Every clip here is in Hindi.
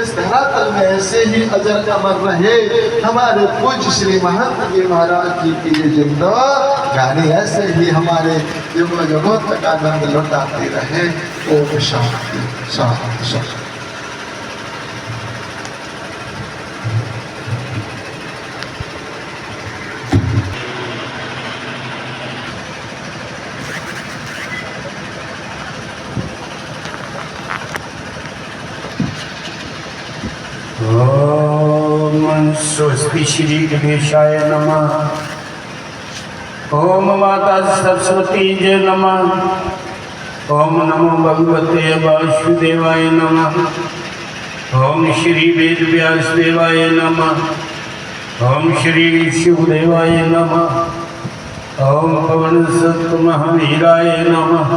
इस धरातल में ऐसे ही अजर अमर रहे हमारे पूज्य श्री महंत जी महाराज जी की ये जिंदा गाने ऐसे ही हमारे युग युगों तक आनंद लौटाते रहे। ओम शांति शांति शांति। ओम स्वस्ति श्री गणेशाय नमः। ओम माता सरस्वती जय नमः। ओम नमो भगवते वासुदेवाय नमः। ओम श्री वेद व्यास देवाय नमः। ओम श्री शिवदेवाय नमः। ओम पवन सत्व महावीराय नमः।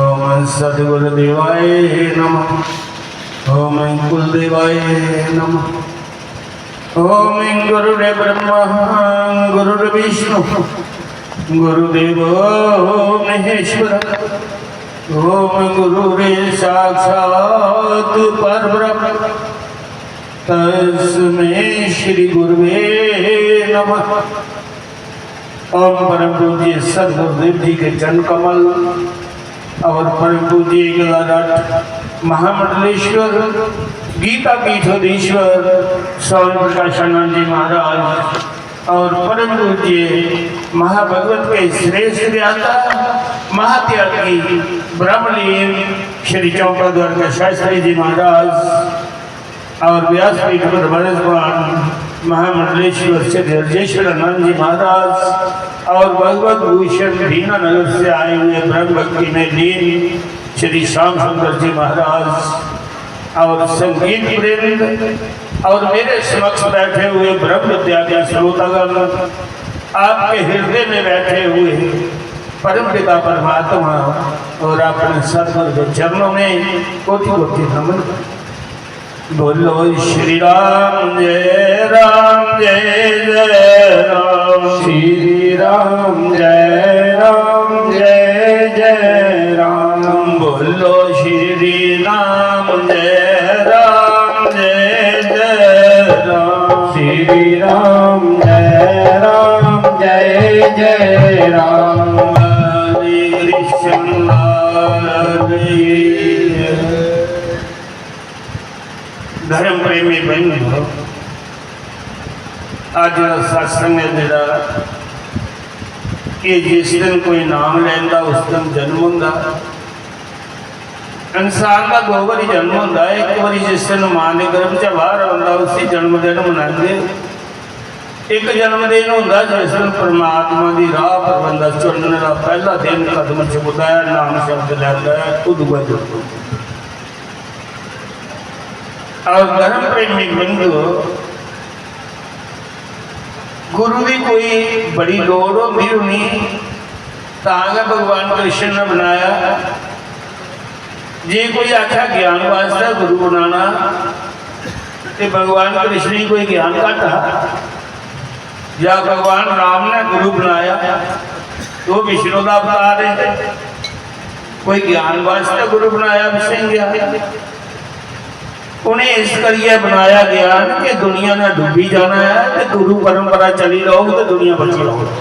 ओम सद्गुरुदेवाय नमः। ओम कुलदेवाय नमः। ओम गुरुदेव ब्रह्मा गुरुर्विष्णु गुरुदेवो महेश्वर। ओम गुरुरे साक्षात् परब्रह्म तस्मै श्री गुरुवे नमः। ओम परम पूज्य सद्गुरुदेव जी के चरण कमल और परम पूज्य गदाधर महामंडलेश्वर गीता पीठोधीश्वर स्वामी प्रकाशानंद जी महाराज और परम पूज्य महाभगवत के श्रेष्ठ व्याता महात्यागी ब्रह्मलीन श्री चौका द्वारका शास्त्री जी महाराज और व्यासपीठ पर भगवान महामंडलेश्वर श्री हरजेश्वरानंद जी महाराज और भगवत भूषण दीनानगर से आए हुए ब्रह्म भक्ति में लीन श्री श्याम सुंदर जी महाराज और संगीत प्रेमी और मेरे समक्ष बैठे हुए ब्रह्म विद्या के श्रोतागण, आपके हृदय में बैठे हुए परम पिता परमात्मा और अपने सदगुरु के चरणों में कोटि कोटि नमन। बोलो श्री राम जय राम जय जय राम। श्री राम जय राम जय जय राम। बोलो श्री राम जय राम जय जय राम। श्री राम जय राम जय जय राम। हरे कृष्ण धर्म प्रेमी बंधु, आज सत्संग है जरा कि जिस दिन कोई नाम लेंदा उस दिन जन्म होंदा। इंसान का दो बारी जन्म होंदा है, एक बारी जिस दिन मां के गर्भ च बाहर आंदा उसी जन्मदिन मनाते। एक जन्मदिन होंदा जिस दिन परमात्मा की राह पर बंदा चलने का पहला दिन कदम चुकता है, नाम शब्द लैंदा है, उदूआ जन्म। और धर्म प्रेमी बंधु, गुरु की कोई बड़ी लोड़ होती होनी तां भगवान कृष्ण ने बनाया। जे कोई आख्या ज्ञान वास्ते गुरु बनाना तो भगवान कृष्ण ही कोई ज्ञान घटा, या भगवान राम ने गुरु बनाया तो विष्णु का अवतार है। कोई ज्ञान वास्ते गुरु बनाया विषय ज्ञान, उन्हें इस करिए बनाया ज्ञान कि दुनिया ने डूबी जाना है तो गुरु परंपरा चली रहोगी तो दुनिया बची रहोगी।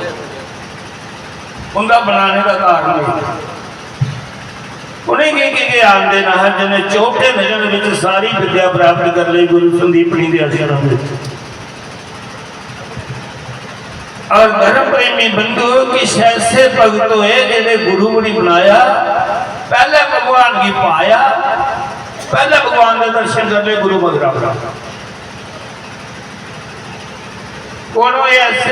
उनका बनाने का कारण है उन्हें के ज्ञान देना है जिन्हें चौथे भजन में सारी विद्या प्राप्त कर ली गुरु संदीपनी के आश्रम में। और धर्म प्रेमी बंधु किस ऐसे भगत हुए जिन्हें गुरु को नहीं बनाया, पहले भगवान की पाया, पहले भगवान के दर्शन कर ले गुरु मगरा कौन ऐसे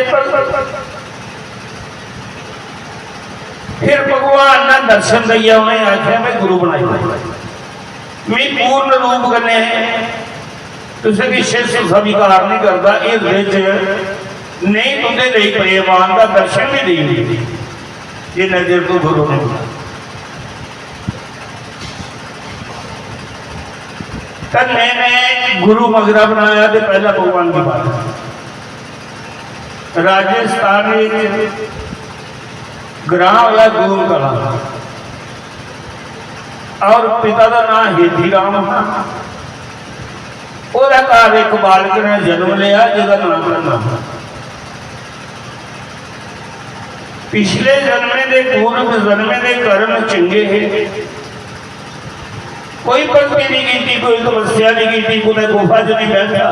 फिर भगवान ने दर्शन दिया, उन्हें आख्या मैं गुरु बनाई मैं पूर्ण रूप करने तुझे किसी से स्वीकार नहीं करता। नहीं तुझे नहीं प्रेमान का दर्शन भी नहीं ये नजर तो गुरु ने मैंने गुरु मगरा बनाया तो पहला भगवान की बात। राजस्थान में ग्राम होया गुरु कला और पिता का नाम हेती राम घर एक बालक ने जन्म लिया जिसका नाम ब्रह्मा। पिछले जन्मे के पूर्व जन्मे के कर्म चंगे है, कोई भक्ति नहीं की, कोई तपस्या नहीं की, कोई गुफा च नहीं बैठा,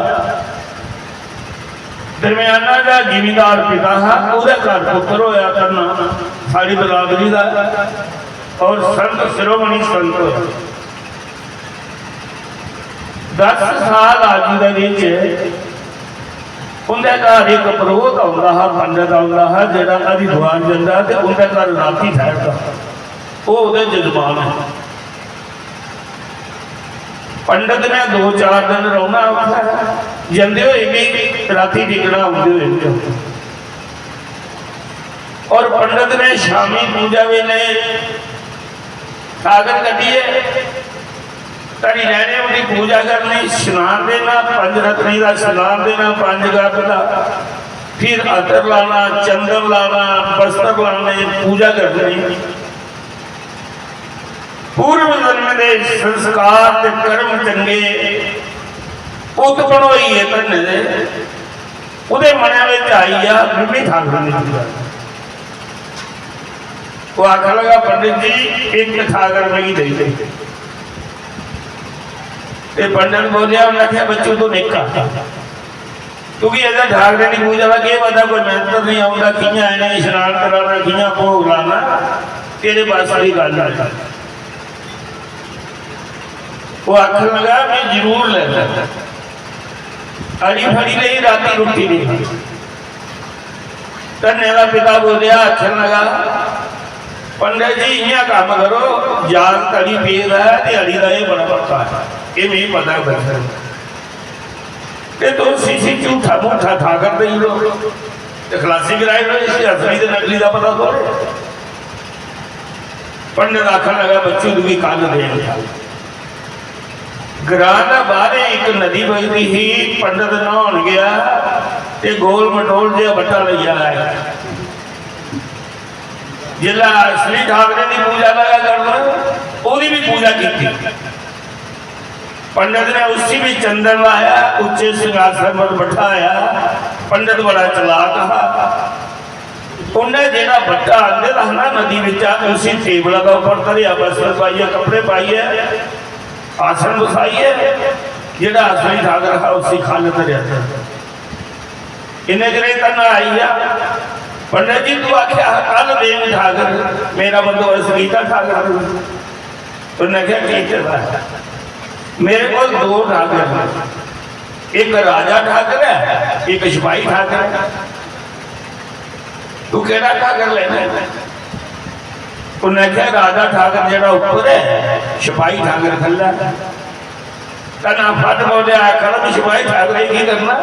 दरम्याना का जिमीदार पिता है, उसका घर पुत्र होया करना सारी बरादरी का, और संत शिरोमणि संत होया। 10 साल आजी के उनके घर एक पुरोहित आता है, पंडित आता है, जो हरिद्वार जाता है, उनके घर राती ठहरता, वो जजमान है। पंडित ने 2-4 दिन रहना जाते हुए भी राती टिकना आते हुए, और पंडित ने शामी पूजा वेले सागर कटिए तरी रहने उनकी पूजा करनी, स्नान देना, 5 रत्नी का स्नान देना, 5 गप का, फिर अतर लाना, चंदन लाना, बस्तर लाने, पूजा करनी। पूर्व जन्म के संस्कार ते कर्म चंगे पुत बनोई है धन्य दे, उहदे मने विच आई आ बिरली ठाकुर ने पूजा। वो आखन लगा पंडित जी एक ठाकर नहीं दे दे। पंडित बोलिया, उन्हें आख्या बच्चों तो निका, क्योंकि अगर ठाकरे की पूजा का क्या पता, कोई मंत्र नहीं आता, कियां इन्हें स्नान कराना, कियां भोग लाना, तेरे पास सारी गल आ। वो आखन लगा मैं जरूर लेता, अड़ी फड़ी नहीं, राती रोटी नहीं खाई। धन्य का पिता बोलिया, आखन लगा पंडित जी इं काम करो, जान तड़ी पेद है, दिहाड़ी का ये बड़ा पक्का है, ये नहीं पता फिर तो सीसी झूठा मूठा ठाकर दे लो, खलासी कराई लो, इसकी असली तो नकली का पता तो। पंडित आखन लगा बच्चों की कल दे। ग्रां का बाहर एक नदी बजती ही, पंडित नहाउण गया ते गोल मटोल जिहा बट्टा लिया है, जिला असली ठाकरे की पूजा लगा करना, उसकी भी पूजा की। पंडित ने उसी भी चंदन लाया, उच्चे सिंहासन पर बैठाया। पंडित बड़ा चलाक था, उन्हें जेड़ा बट्टा आंदे था ना नदी विच, उसी टेबल का ऊपर धरिया, बस्तर पाइए, कपड़े पाइए, आसन बसाइए, जेड़ा असली ठाकर है उसी खाल धरिया। इन्हें जरे तन आई आ, पंडित जी तू आख्या कल देंगे ठाकर, मेरा बंदोबस्त कीता ठाकर। उन्हें क्या ठीक है, मेरे को 2 ठाकर हैं, एक राजा ठाकर है, एक सिपाही ठाकर है, तू केड़ा ठाकर लेना? उन्हें क्या राजा ठाकर जेड़ा ऊपर है, सिपाही ठाकर थल्ला। कहना फट बोलिया, आखा भी सिपाही ठाकर की करना,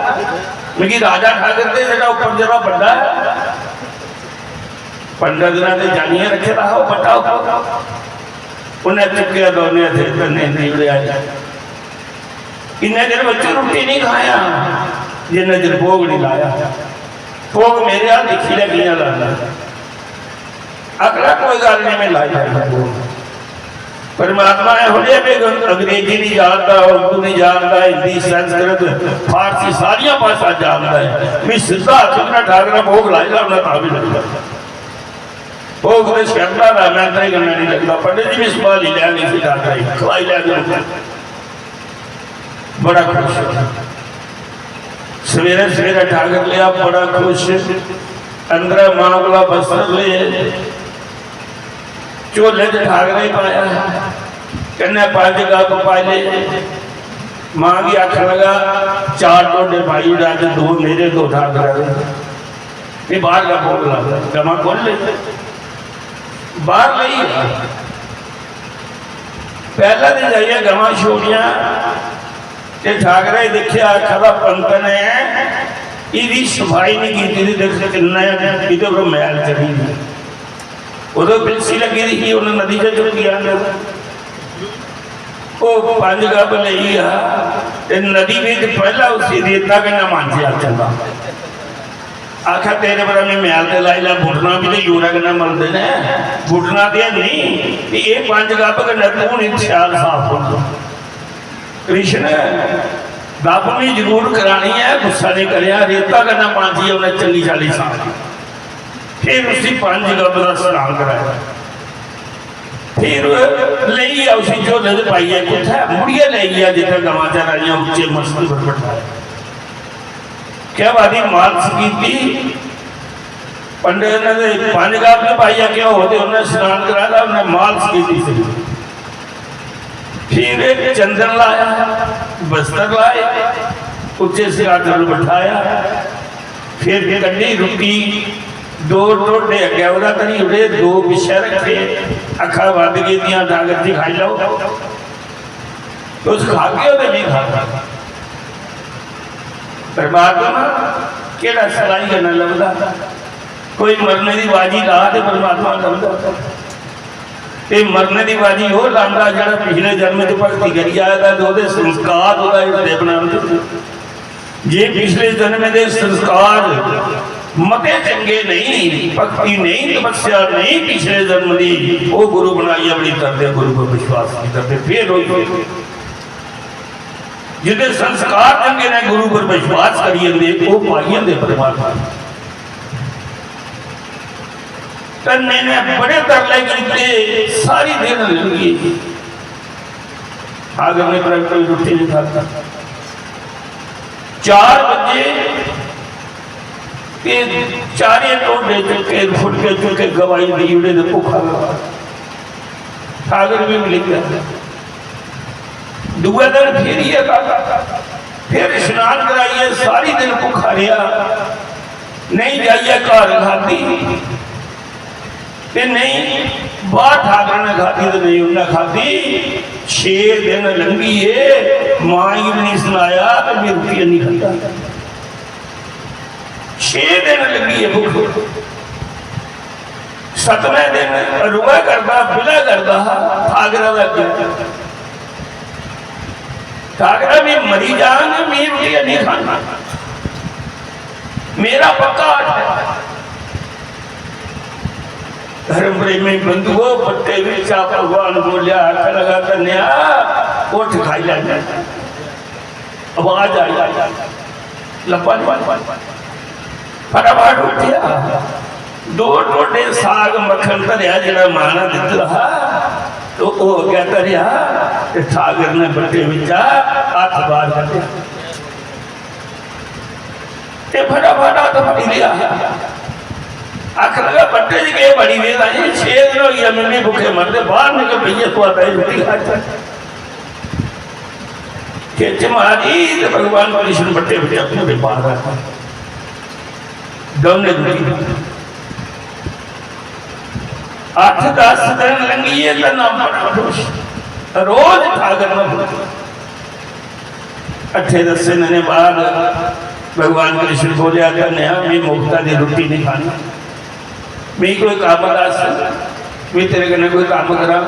क्योंकि राजा ठाकर से जेड़ा ऊपर जरा बड़ा है। पंडित ने जानिए रखे रहा हो बट्टा ऊपर, उन्हें चुके दोने थे, नहीं लिया। इन्हें दिन बच्चे रोटी नहीं खाया, जिन्हें दिन भोग नहीं लाया। भोग मेरे हाथ लिखी लगियां लाना, अगला कोई गल नहीं, मैं लाई जाएगा। परमात्मा ने हो भी अंग्रेजी नहीं जानता, उर्दू नहीं जानता, हिंदी, संस्कृत, फारसी सारिया भाषा जानता है। मैं सीधा हाथ ठाकरा भोग लाएगा, उन्हें ता भी लगता भोग तो शर्मा था, मैं तो करना नहीं लगता। पंडित जी भी संभाल ही लिया नहीं ठाकरा, खवाई लिया। बड़ा खुश सवेरे सवेरे ठाकर लिया, बड़ा खुश, अंदर मां को बस्तर ले, झोले च ठाकरा ही पाया, कहने 5 गप पाले। मां की आख लगा 4 टोडे पाई, 2 मेरे 2 ठाकरा। बाहर का भोग ला, गमा खोल ले, बाहर नहीं। पहला दिन जाइए गवा छोड़िया, ठाकरा देखिया आखा पंकन है, इसकी सफाई नहीं की, देख किन्ना ये मैल चढ़ी, उदो पिलसी लगी थी, उन्हें नदी से चुक गया। वो 5 गप ली आ, नदी में पहला उसी रेता कहना मांझिया चला, आखा तेरे पर मैं मैल ते लाई ला, बुटना भी तो यूरा कन्ना मलते ने, बुटना दिया नहीं, ये 5 गप कन्ना तू नहीं ख्याल साफ हो। कृष्ण दापनी जरूर करानी है, गुस्सा नहीं करिया। रेता करना पांच ही उन्हें चंगी 40 साल की। फिर उसी 5 गब का स्नान कराया, फिर ले उसी झोले से पाइए कुत्ता मुड़िए ले गया जितना गवाचा राजिया उच्चे मस्त पर बैठाया। क्या बाती मार्च की थी पंडित ने 5 गब में पाइया क्या होते उन्हें स्नान कराया, उन्हें मार्च की थी। फिर एक चंदन लाया, बस्तर लाए, उच्चे से आकर बैठाया। फिर कड़ी रुकी, 2 टोटे अगे वह करी उड़े, 2 पिछे रखे, अखा वध गई दियां डागर जी खाई लो तो उस खा के वो नहीं खाता। परमात्मा केड़ा सलाई करना लगता, कोई मरने की बाजी ला तो परमात्मा लगता। ये मरने की बाजी हो लांदा जरा पिछले जन्म च भगती करी आया तो संस्कार हृदय बना। जे पिछले जन्म के संस्कार मते चंगे नहीं, भक्ति नहीं, तपस्या नहीं पिछले जन्म की, वो गुरु बनाई अपनी करते, गुरु पर विश्वास नहीं करते। फिर हो जिसे संस्कार चंगे ने गुरु पर विश्वास करिए वो पाइए दे परमात्मा। तन्ने ने बड़े तरले किए, सारी दिन लगी आगे में कोई रोटी नहीं खाता। 4 बजे के 4 टोटे चुके फुटके चुके गवाई दी उड़े तो भूखा लगा। सागर भी मिल गया। दूसरे दिन फिर ये फिर स्नान कराइए, सारी दिन भूखा रहा। नहीं जाइए घर खाती नहीं, बाहर ठाकर ने खाती तो नहीं उन्हें खाती। 6 दिन लंघी है, मां ही नहीं सुनाया तो मैं रुपया नहीं खाता। 6 दिन लगी है भूख। 7वें दिन रुआ करता बिला करता ठाकरा का ठाकरा भी मरी जान, मैं रुपया नहीं खाना, मेरा पक्का है। धर्म प्रेमी बंधुओं पट्टे बिचा भगवान बोलिया लगा कन्या उठ खाई ला। आवाज आई लपन फटाफट उठिया, 2 टोटे साग मक्खन धरिया जरा माना दिता तो वो हो गया धरिया। ठाकर ने बट्टे बिचा हाथ बाहर कर दिया, फटाफट हाथ फटी लिया। आख लगा बट्टे जी के बड़ी वेद आई, 6 दिन हो गया मैं भूखे मरते, बाहर निकल भैया तो आता है रोटी खा। खिच मारी तो भगवान कृष्ण बट्टे बट्टे अपने बाहर आता दोनों रोटी। 8-10 दिन लंगी है तो नाम बड़ा दोष रोज ठाकर न 8-10 दिन बाद भगवान कृष्ण बोलिया कन्या मैं मुक्ता की रोटी नहीं खानी, मैं कोई काम दस, मैं तेरे कने कोई काम करा।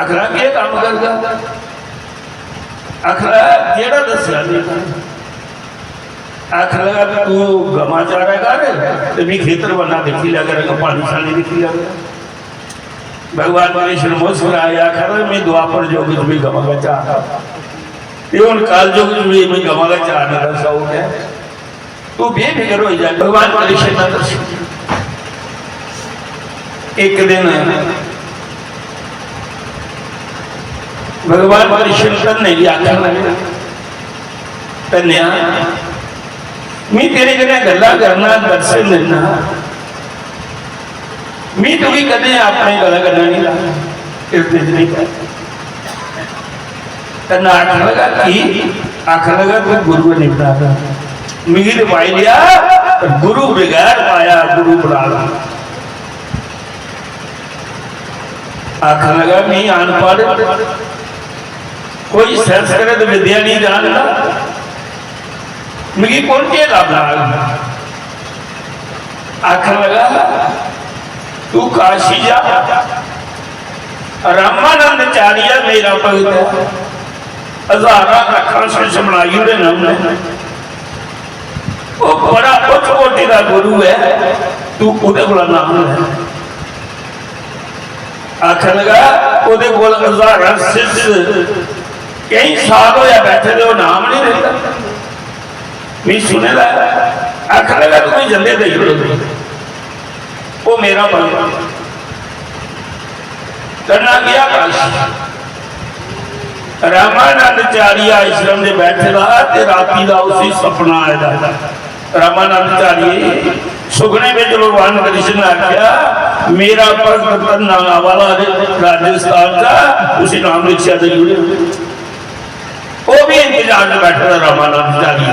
आखरा क्या काम करगा? आखरा जेड़ा दसिया नहीं। आखरा तू गमा चारा कर तो मैं खेतर बना देखी लिया करेगा, पानी शानी देखी लिया करेगा। भगवान कृष्ण मुस्कुराया आखरा मैं द्वापर जोग भी गमा का चाह, ये काल जोग भी मैं गमा का चाह नहीं दसा हो गया। तू बेफिक्र हो जाए। भगवान कृष्ण ने दस एक दिन भगवान कृष्ण ने आखिर लगे कन्या मैं तेरे कने गल्ला करना दर्शन देना, मैं तुझी कदे अपने गला करना नहीं ला इर्द नहीं कर। आखिर लगा कि आखिर लगा कोई गुरु नहीं बना, मीर पाई लिया गुरु बगैर पाया गुरु बना ला। आखिर लगा मैं अनपढ़ कोई संस्कृत विद्या नहीं जानता, मुझे कौन के लाभ। आखिर लगा तू काशी जा, रामानंदचार्य मेरा भगत है, 1000 लखा शिष बनाई उन्हें नाम, वो बड़ा उच्च कोटि का गुरु है, तू उहदे कोल नाम है। आखिर लगा उहदे कोल 1000 शिष्य कई साल होया बैठे थे, वो नाम नहीं देता। मैं सुने दा आखर लगा तू कोई जल्दे दे वो मेरा बन करना गया काशी। रामानंदचार्य आश्रम में बैठे रहा ते राती का उसी सपना आया। रामानंदचार्य सुखने में जो भगवान कृष्ण ने आख्या मेरा भक्त नागा वाला राजस्थान का उसी नाम लिखा थे जुड़े, वो भी इंतजार में बैठा था। रामानंदचार्य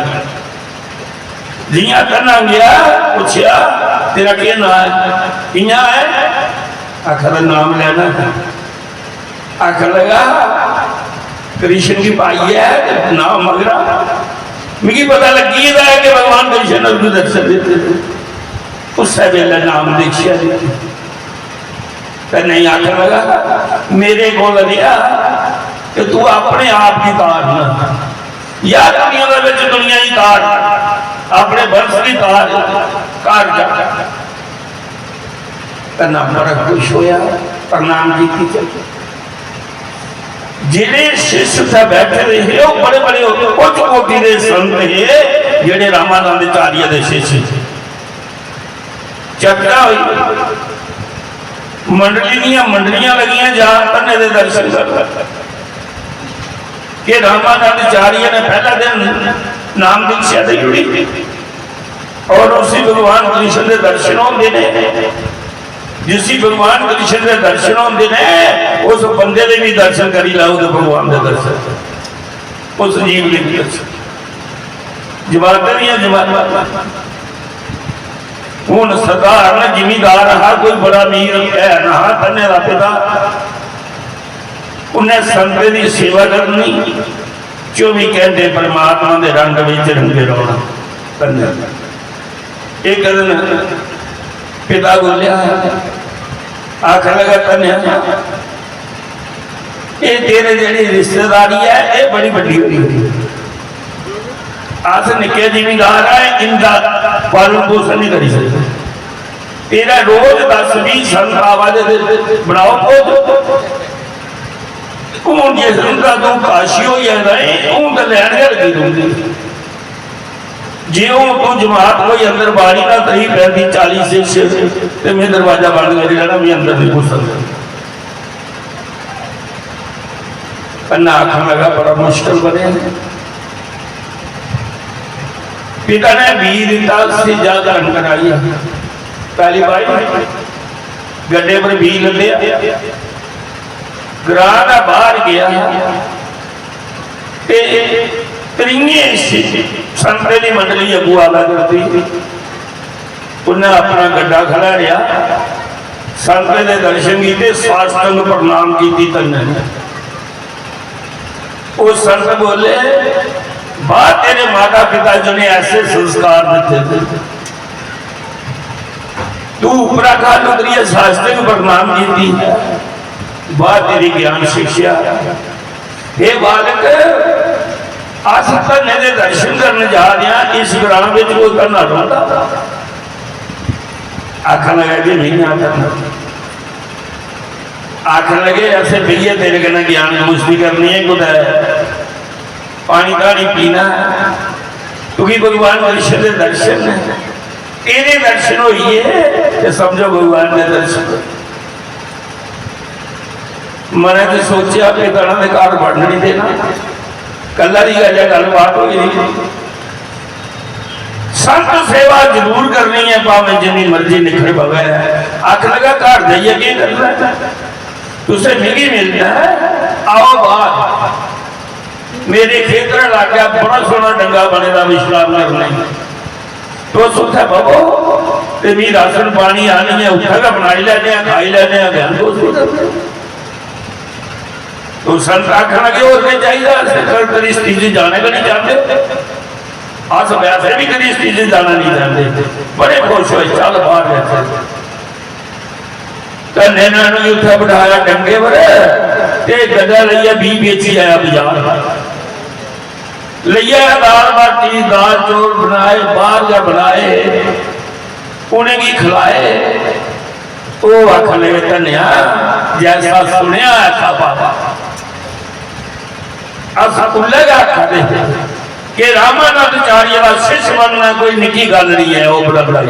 जिया करना गया, पूछया तेरा क्या नाम है, किया है, आखिर नाम लेना, आखिर लगा कृष्ण की भाई है नाम मगरा। मुझे पता लगी है कि भगवान कृष्ण ने उसको दर्शन देते थे, उस वेले नाम दीक्षा दी। नहीं आखिर लगा मेरे को लिया कि तू अपने आप की तार ना या दुनिया दुनिया की तार, अपने वंश की तार कार जा करना। बड़ा खुश होया, प्रणाम जी की चलते जिले शिष्य से बैठे रहे हो बड़े बड़े उच्च कोटि के संत है जेडे रामानंदचार्य के शिष्य चर्चा हुई, मंडलियां लगियां जान तन्ने दे दर्शन कर के रामानंदचार्य ने पहला दिन नाम दीक्षा दी जुड़ी और उसी भगवान कृष्ण के दर्शन होंगे ने। जिसी भगवान कृष्ण के दर्शन होंगे ने उस बंदे ने भी दर्शन करी लाओ तो भगवान के दर्शन, उस जीव के भी दर्शन जमात हूँ साधारण जिमीदार हा, कोई बड़ा अमीर है ना तन्ने का पिता, उन्हें संत की सेवा करनी 24 घंटे परमात्मा के रंग में रंगे रहना। एक दिन पिता बोलिया आखिर लगा तन्या ये तेरे जेडी रिश्तेदारी है ये बड़ी बड़ी हुई, अस निके जिमीदार है इनका पालन पोषण नहीं करी सकते, तेरा रोज 10-20 संत आवाज बनाओ हूँ जिस उनका तू काशी हो जाता है हूँ तो लैन लगी दूंगी जे तू जमात कोई अंदर बारी ना तरी पैंती 40 से मैं दरवाजा बंद कर लेना, मैं अंदर नहीं घुस सकता। पन्ना आखन लगा बड़ा मुश्किल बने। पिता ने 20 से ज्यादा कराई, पहली बार गड्ढे पर 20 लिया, ग्रां का बाहर गया संतरे की मंडली अगू आला करती, उन्हें अपना गड्ढा खड़ा रहा, संत के दर्शन किए, साष्टांग प्रणाम की तन्ने। वो संत बोले बात तेरे माता पिता जो ने ऐसे संस्कार दिते थे, तू उपरा खाल उतरिए साष्टांग प्रणाम की बात तेरी ज्ञान शिक्षा। हे बालक आज तन्ने दे दर्शन करने जा रहे इस ग्राम में वो करना रोता, आखन लगा कि नहीं आता, आखन लगे ऐसे भैया तेरे कहना ज्ञान गोष्ठी करनी है, कुछ पानी का नहीं पीना क्योंकि भगवान कृष्ण के दर्शन है, तेरे दर्शन हो ये समझो भगवान के दर्शन। मैंने तो सोचा पिता ने घर बढ़ने नहीं देना, कला की गलबात हो गई। संत सेवा जरूर करनी है भावे जिनी मर्जी निखर पवे, आख लगा घर जाइए की करना तुसे मिली मिलता है, आओ बाहर मेरे खेतर लग गया बड़ा सोना डंगा बनेगा विश्राम करने तो सुखा बवो ते भी राशन पानी आनी है उठा का बनाई लेने खाई लेने ज्ञान तो संत आखन लगे और चाहिए कभी स्थिति जाने का नहीं चाहते, अस वैसे भी कभी स्थिति जाना नहीं चाहते, बड़े खुश हुए चल बाहर रहते कन्ने उठा बिठाया डंगे पर गड्ढा लिया 20 बेची आया बाजार लिया दाल बाटी दाल चौल बनाए बाहर जा बनाए उन्हें की खिलाए। वो आखन लगे धनिया जैसा सुनिया ऐसा पापा असकुल्लेगा खाते कि रामानंदाचार्य का शिष्य बनना कोई निकी गल नहीं है। वो बड़ा बड़ा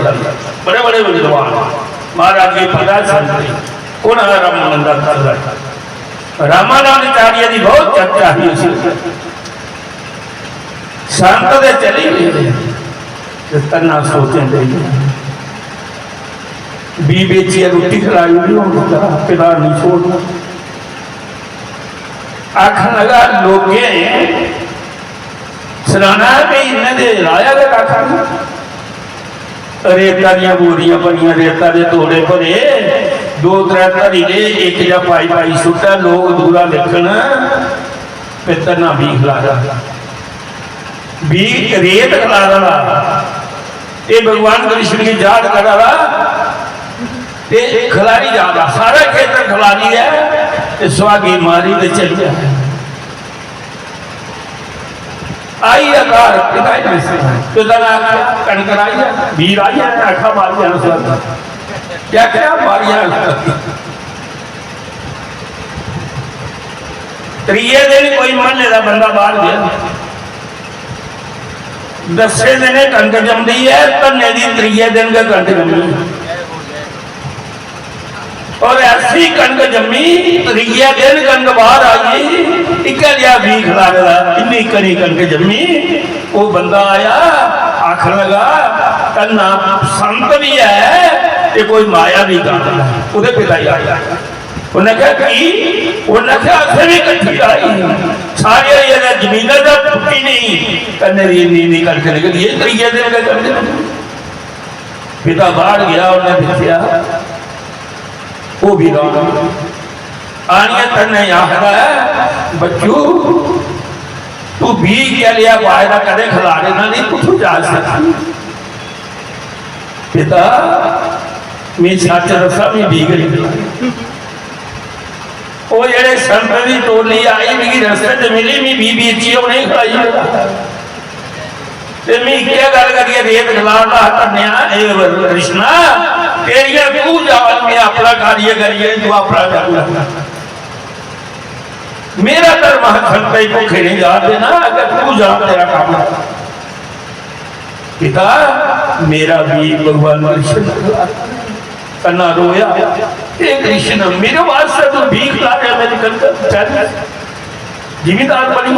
बड़े बड़े विद्वान महाराज जी पता चलते कौन है रामानंदाचार्य। रामानंदाचार्य की बहुत चर्चा हुई संत दे चली गई करना सोचें बी बेची रोटी खिलाई पिता नहीं छोड़ना। आखन लगा लोगे सराना भी इन्हें लाया गया आखा रेता दियां बोरियां भरियां रेता दे तोड़े भरे 2-3 धरी ने एक या पाई पाई सुटा लोग दूरा लिखन पितर ना भी खिलाया भी रेत खिला रहा ये भगवान कृष्ण की याद कर रहा खिलाड़ी ज्यादा सारा खेतर खिलाड़ी है सुहागी मारी तो चल गया आई अकार पिता ने कणक आई वीर आई है आखा मारिया क्या क्या मारिया। त्रीए दिन कोई महल्ले का बंदा बाहर गया 10वें दिन कणक जमदी है धन्ने की त्रीए दिन का कणक जमी और ऐसी कणक जमी त्रीए दिन कणक बाहर आई एक लिया भी खिला इन्नी करी कणक जमी। वो बंदा आया आखन लगा कन्ना संत भी है ये कोई माया भी करता है। उहदे पिता ही आया उन्हें कहा कि उन्हें कहा असें भी कट्ठी आई सारे ये जमीन का टुटी नहीं कन्ने नी करके निकली ये त्रीए दिन का कणक पिता बाहर गया उन्हें देखा वो भी आनिया तन्ने आखदा है बच्चू तू भी क्या लिया वायदा कदे खिला देना नहीं कुछ जा सकता। पिता मैं सच दसा मैं भी गई वो जेड़े संत की टोली आई मेरी रस्ते च मिली मैं भी बेची उन्हें खिलाई मैं क्या गल करिए रेत खिलाना धन्या कृष्णा तेरिया तू जान मैं अपना कार्य करिए तू अपना कर मेरा धर्म संत भूखे नहीं जा देना अगर तू जान तेरा काम पिता मेरा भी भगवान कृष्ण कन्ना रोया हे कृष्ण मेरे वास्ते तो भीख ला रहा मेरी जिम्मेदार बनी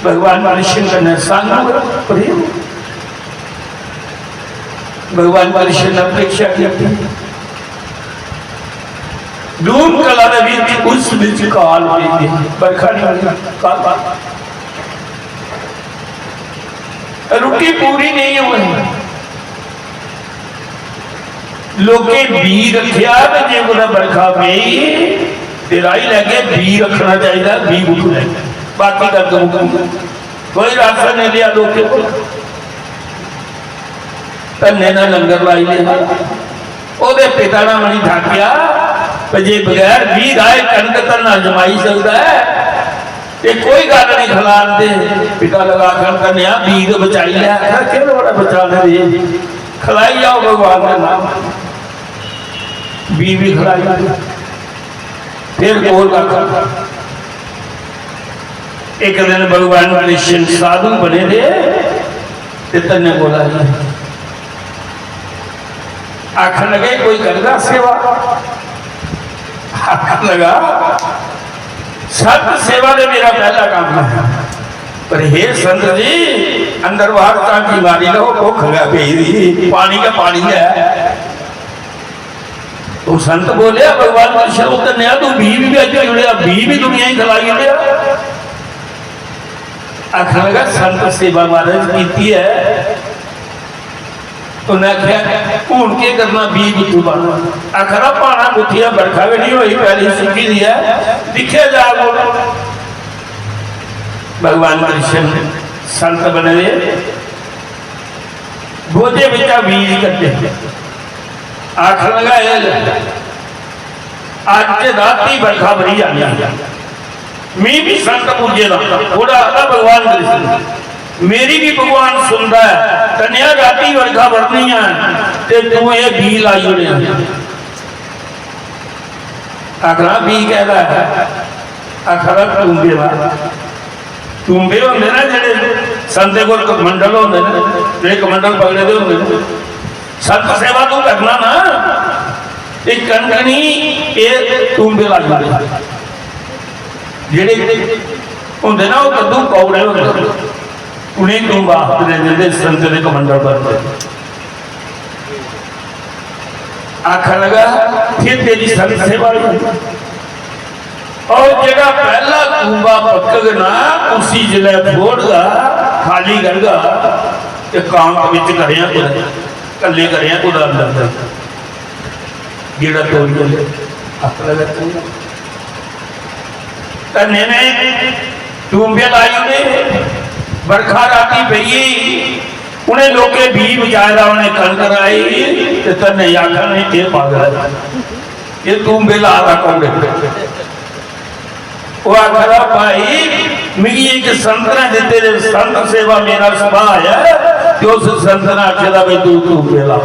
भगवान कृष्ण ने सांगा भगवान कृष्ण ने अपेक्षा की धूम कला उस बीच काल बरखा रुकी पूरी नहीं हुई लोके बी रखिया जे बरखा पई राही लगे बी रखना चाहिए बी उठ लगे बाकी कर दो कोई रास्ता नहीं लिया लोके धन्ने ना लंगर लाई लिया ओदे पिता ने मनी ठाकिया जे बगैर भी राय कणक धन्ना जमाई सकता है ते कोई गल नहीं खिलान दे। पिता लगा कर धन्या बी तो बचाई लिया कि बड़ा बचा दे खिलाई जाओ भगवान का नाम बी भी खिलाई फिर बोल एक दिन भगवान कृष्ण साधु बने थे तन्ने बोला आखन लगे कोई करेगा सेवा आखन लगा सत सेवा ने मेरा पहला काम है पर हे संत जी अंदर बाहर की मारी लो भुख पानी का पानी है तो संत बोले भगवान कृष्ण उतरने तू भी जुड़िया भी दुनिया ही खिलाई लिया आखन लगा संत सेवा महाराज की है उन्हें आख्या हूं के करना बी बुद्धू बन आखरा पाना बुद्धिया बरखा भी नहीं हुई पहली सुखी दी है दिखे जा बोल भगवान कृष्ण संत बने बोझे बेचा बीज करते आखर लगा आज राती बरखा भरी जानी मी भी संत पूजे थोड़ा भगवान कृष्ण मेरी भी भगवान सुनता है कन्या राती वर्खा बढ़नी है ते तू ये बी लाई होने आखना भी कहता है आखरा टूंबे वाला टूंबे होंगे ना जेडे संत को कमंडल होंगे जो कमंडल पकड़े होंगे संत सेवा तू करना ना एक कनकनी ये टूंबे लग जाते जेडे होंगे ना वो कद्दू कौड़े होंगे उन्हें टूंबा दे संत के कमंडल पर आखर लगा फिर तेरी संत सेवा और जगह पहला टूंबा पकड़ना उसी जिले फोड़गा खाली करगा ते कांक विच करिया कल्ले करिया खुदा अंदर गेड़ा तोड़ के आखर लगा तन्ने ने टूंबे लाई ने बरखा राती पई उन्हें लोके भी बचाया उन्हें कणक आई ते तन्ने आखर ने ये पागल ये टूंबे ला रहा कौड़े वो आखर भाई मिगी एक संत ने दिते संत सेवा मेरा सुभाव है कि उस संत ने आखेदा भी तू टूंबे ला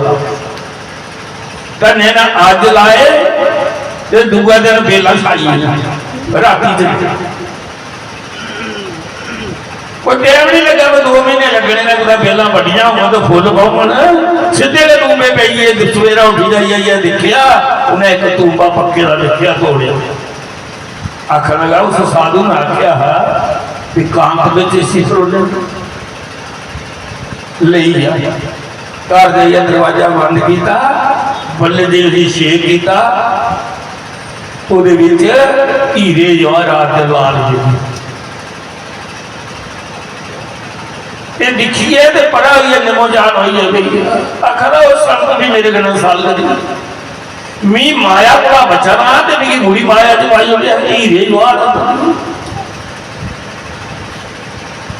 तन्ने ना अज लाए ते दूआ दिन बेला छाई राती कोई टाइम नहीं लगा 2 महीने लगने ने कुछ बेला वड्डियां हो तो फुल बहुमन सीधे ने टूंबे पई सवेरा उठी जाइए देखिया उन्हें एक टूंबा पक्के का देखिया तोड़िया आखर लगा उस साधु ने आख्या कि कांक विच इसी फरोले ले गया घर जाइए दरवाजा बंद किया बल्ले देव जी शेक किया हीरे जवाहरात लाल जी दिखिए तो पढ़ा हुई है निमो जान हुई है आखर वो संत भी मेरे कने साल करी मी माया का बचना ते मेरी बुरी माया च पाई होई हीरे जवाहरात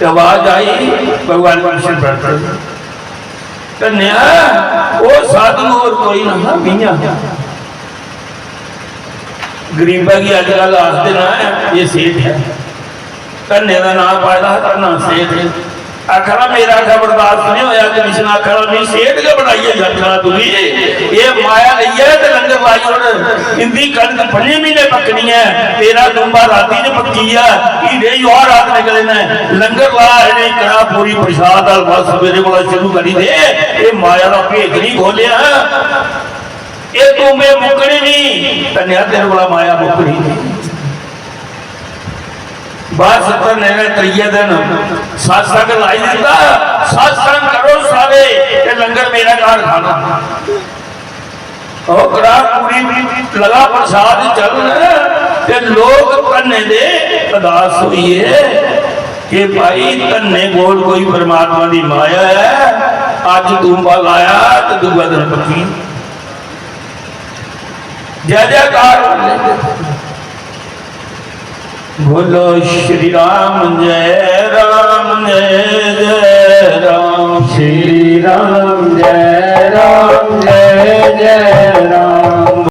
आवाज आई भगवान कृष्ण बैठे कन्या वो साधु और कोई ना मियां गरीबा की अजकल आखते ना ये सेठ है कन्या का नाम पाया करना सेठ है आखरा मेरा आखा बर्दाश्त नहीं होया कृष्ण आखरा नहीं सेठ के बनाइए जाना तुझी ये माया नहीं है तो लंगर लाई और इंदी कणक 5 महीने पकनी है तेरा टूंबा राती ने पक्की है हीरे और रात निकले ने लंगर ला इन्हें कड़ा पूरी प्रसाद बस सवेरे को शुरू करी दे ये माया का भेद नहीं खोलिया ये टूंबे मुकने नहीं कन्या तेरे को माया मुकनी नहीं बात सत्तर ने त्रीजे दिन सत्संग लाई दिता सत्संग करो सारे ते लंगर मेरा घर खाना और कड़ा पूरी लगा प्रसाद चल ते लोग कन्ने दे अरदास हुई है कि भाई कन्ने बोल कोई परमात्मा की माया है अज टूंबा लाया तो दूसरा दिन पक्की जय जयकार बोलो श्री राम जय राम श्री राम जय जय